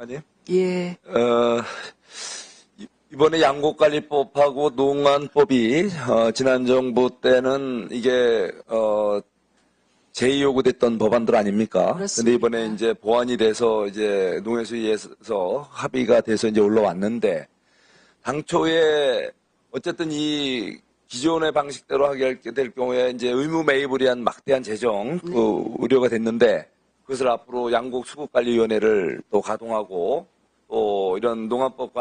아니? 예. 이번에 양곡관리법하고 농안법이 지난 정부 때는 이게 제2요구됐던 법안들 아닙니까? 그렇습니다. 근데 이번에 이제 보완이 돼서 이제 농해수위에서 합의가 돼서 이제 올라왔는데 당초에 어쨌든 이 기존의 방식대로 하게 될 경우에 이제 의무 매입을 위한 막대한 재정 우려가 됐는데 그것을 앞으로 양곡수급관리위원회를 또 가동하고 또 이런 농안법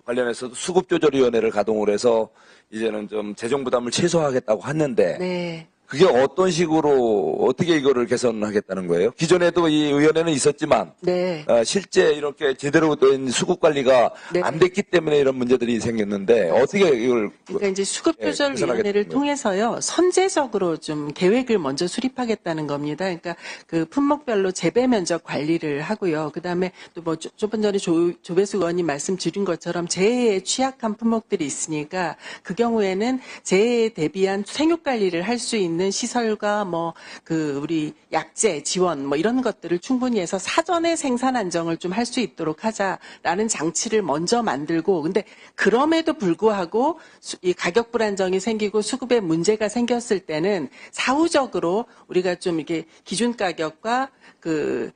관련해서도 수급조절위원회를 가동을 해서 이제는 좀 재정 부담을 최소화하겠다고 했는데 네. 그게 어떤 식으로 어떻게 이거를 개선하겠다는 거예요? 기존에도 이 의원회는 있었지만 네. 실제 이렇게 제대로 된 수급 관리가 네. 안 됐기 때문에 이런 문제들이 생겼는데 어떻게 이걸 그러니까 이제 수급조절위원회를 개선하겠다는 거예요? 통해서요, 선제적으로 좀 계획을 먼저 수립하겠다는 겁니다. 그러니까 그 품목별로 재배 면적 관리를 하고요. 그 다음에 또 뭐 조금 전에 조배수 의원님 말씀 드린 것처럼 재해에 취약한 품목들이 있으니까 그 경우에는 재해에 대비한 생육 관리를 할 수 있는 시설과 뭐 그 우리 약재 지원 뭐 이런 것들을 충분히 해서 사전에 생산 안정을 좀 할 수 있도록 하자라는 장치를 먼저 만들고, 근데 그럼에도 불구하고 이 가격 불안정이 생기고 수급에 문제가 생겼을 때는 사후적으로 우리가 좀 이게 기준 가격과 그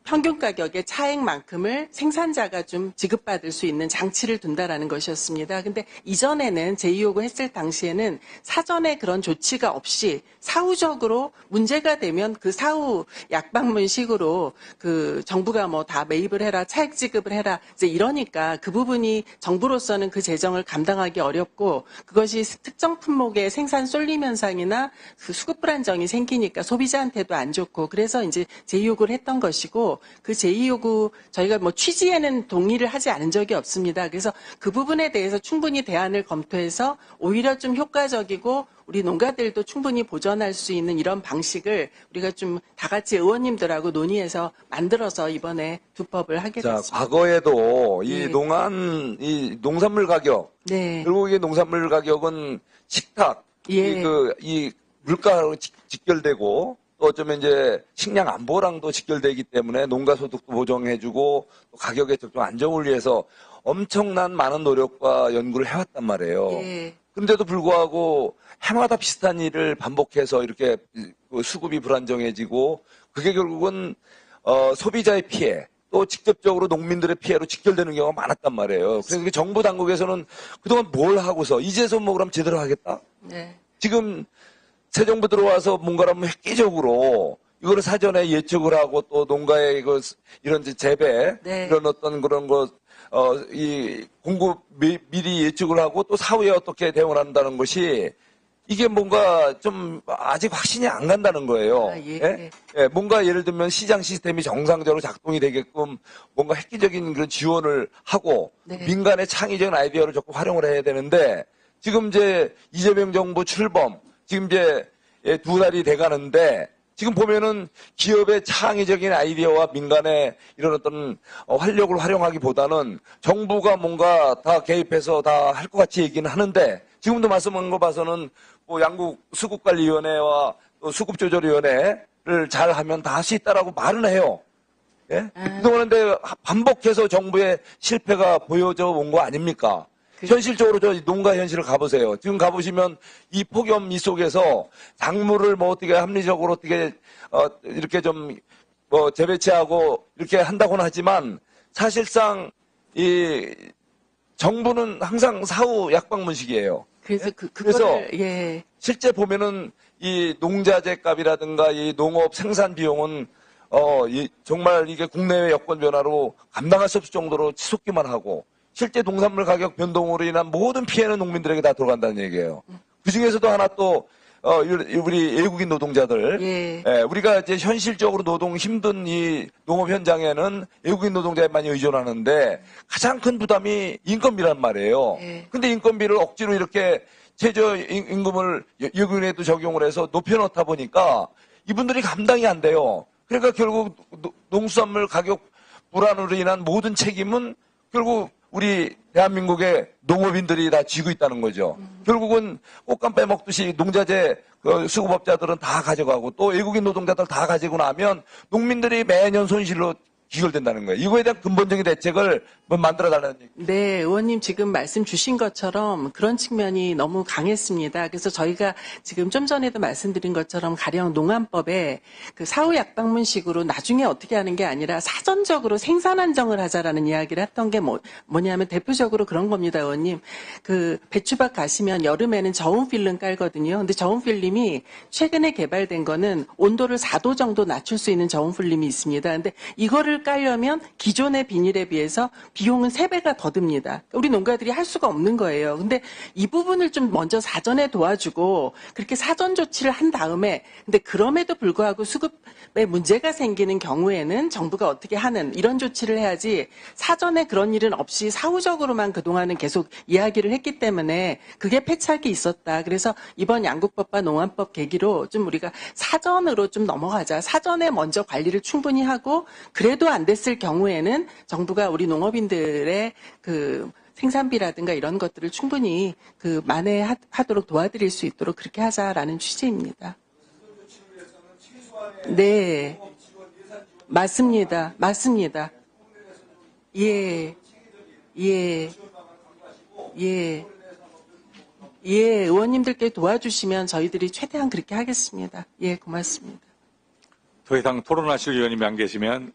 평균 가격의 차액만큼을 생산자가 좀 지급받을 수 있는 장치를 둔다라는 것이었습니다. 근데 이전에는 제2요구 했을 당시에는 사전에 그런 조치가 없이 사후적으로 문제가 되면 그 사후 약방문식으로 그 정부가 뭐 다 매입을 해라, 차액 지급을 해라, 이제 이러니까 그 부분이 정부로서는 그 재정을 감당하기 어렵고 그것이 특정 품목의 생산 쏠림 현상이나 그 수급 불안정이 생기니까 소비자한테도 안 좋고, 그래서 이제 제2요구를 했던 것이고, 그 제2요구 저희가 뭐 취지에는 동의를 하지 않은 적이 없습니다. 그래서 그 부분에 대해서 충분히 대안을 검토해서 오히려 좀 효과적이고 우리 농가들도 충분히 보전할 수 있는 이런 방식을 우리가 좀 다 같이 의원님들하고 논의해서 만들어서 이번에 두법을 하게 자, 됐습니다. 과거에도 이 예. 이 농산물 가격, 네. 결국 이게 농산물 가격은 식탁, 예. 이 물가로 직결되고 또 어쩌면 이제 식량 안보랑도 직결되기 때문에 농가 소득도 보정해주고 또 가격의 적정 안정을 위해서 엄청난 많은 노력과 연구를 해왔단 말이에요. 예. 그런데도 불구하고 해마다 비슷한 일을 반복해서 이렇게 수급이 불안정해지고 그게 결국은 소비자의 피해 또 직접적으로 농민들의 피해로 직결되는 경우가 많았단 말이에요. 그래서 정부 당국에서는 그동안 뭘 하고서 이제서 뭐 그럼 제대로 하겠다? 네. 지금 새 정부 들어와서 뭔가라면 획기적으로 이거를 사전에 예측을 하고 또 농가의 이런 재배 네. 이런 어떤 그런 이 공급 미리 예측을 하고 또 사후에 어떻게 대응을 한다는 것이 이게 뭔가 좀 아직 확신이 안 간다는 거예요. 아, 예. 예? 예, 뭔가 예를 들면 시장 시스템이 정상적으로 작동이 되게끔 뭔가 획기적인 그런 지원을 하고 네. 민간의 창의적인 아이디어를 적극 활용을 해야 되는데 지금 이제 이재명 정부 출범 지금 이제 2달이 돼가는데 지금 보면은 기업의 창의적인 아이디어와 민간의 이런 어떤 활력을 활용하기보다는 정부가 뭔가 다 개입해서 다 할 것 같이 얘기는 하는데 지금도 말씀한 거 봐서는 뭐 양국 수급관리위원회와 또 수급조절위원회를 잘 하면 다 할 수 있다라고 말은 해요. 예? 그동안 근데 반복해서 정부의 실패가 보여져 온 거 아닙니까? 현실적으로 저 농가 현실을 가보세요. 지금 가보시면 이 폭염 속에서 작물을 뭐 어떻게 합리적으로 어떻게 이렇게 좀 뭐 재배치하고 이렇게 한다고는 하지만 사실상 이 정부는 항상 사후 약방문식이에요. 그래서 그래서 예. 실제 보면은 이 농자재 값이라든가 이 농업 생산 비용은 정말 이게 국내외 여건 변화로 감당할 수 없을 정도로 치솟기만 하고 실제 농산물 가격 변동으로 인한 모든 피해는 농민들에게 다 들어간다는 얘기예요. 그 중에서도 하나 또 우리 외국인 노동자들, 예. 우리가 이제 현실적으로 노동 힘든 이 농업 현장에는 외국인 노동자에 많이 의존하는데 가장 큰 부담이 인건비란 말이에요. 예. 근데 인건비를 억지로 이렇게 최저 임금을 외국인에도 적용을 해서 높여놓다 보니까 이분들이 감당이 안 돼요. 그러니까 결국 농수산물 가격 불안으로 인한 모든 책임은 결국 우리 대한민국의 농업인들이 다 지고 있다는 거죠. 결국은 꽃감 빼먹듯이 농자재 수급업자들은 다 가져가고 또 외국인 노동자들 다 가지고 나면 농민들이 매년 손실로 귀결된다는 거예요. 이거에 대한 근본적인 대책을 만들어 달라는 얘기. 네, 의원님 지금 말씀 주신 것처럼 그런 측면이 너무 강했습니다. 그래서 저희가 지금 좀 전에도 말씀드린 것처럼 가령 농안법에 그 사후 약방문식으로 나중에 어떻게 하는 게 아니라 사전적으로 생산 안정을 하자라는 이야기를 했던 게 뭐냐면 대표적으로 그런 겁니다, 의원님. 그 배추밭 가시면 여름에는 저온 필름 깔거든요. 근데 저온 필름이 최근에 개발된 거는 온도를 4도 정도 낮출 수 있는 저온 필름이 있습니다. 근데 이거를 깔려면 기존의 비닐에 비해서 비용은 3배가 더 듭니다. 우리 농가들이 할 수가 없는 거예요. 근데 이 부분을 좀 먼저 사전에 도와주고 그렇게 사전 조치를 한 다음에 근데 그럼에도 불구하고 수급에 문제가 생기는 경우에는 정부가 어떻게 하는 이런 조치를 해야지 사전에 그런 일은 없이 사후적으로만 그동안은 계속 이야기를 했기 때문에 그게 패착이 있었다. 그래서 이번 양국법과 농안법 계기로 좀 우리가 사전으로 좀 넘어가자. 사전에 먼저 관리를 충분히 하고 그래도 안 됐을 경우에는 정부가 우리 농업인들의 그 생산비라든가 이런 것들을 충분히 그 만회하도록 도와드릴 수 있도록 그렇게 하자라는 취지입니다. 네, 맞습니다. 맞습니다. 예, 예, 예, 예, 의원님들께 도와주시면 저희들이 최대한 그렇게 하겠습니다. 예, 고맙습니다. 더 이상 토론하실 의원님이 안 계시면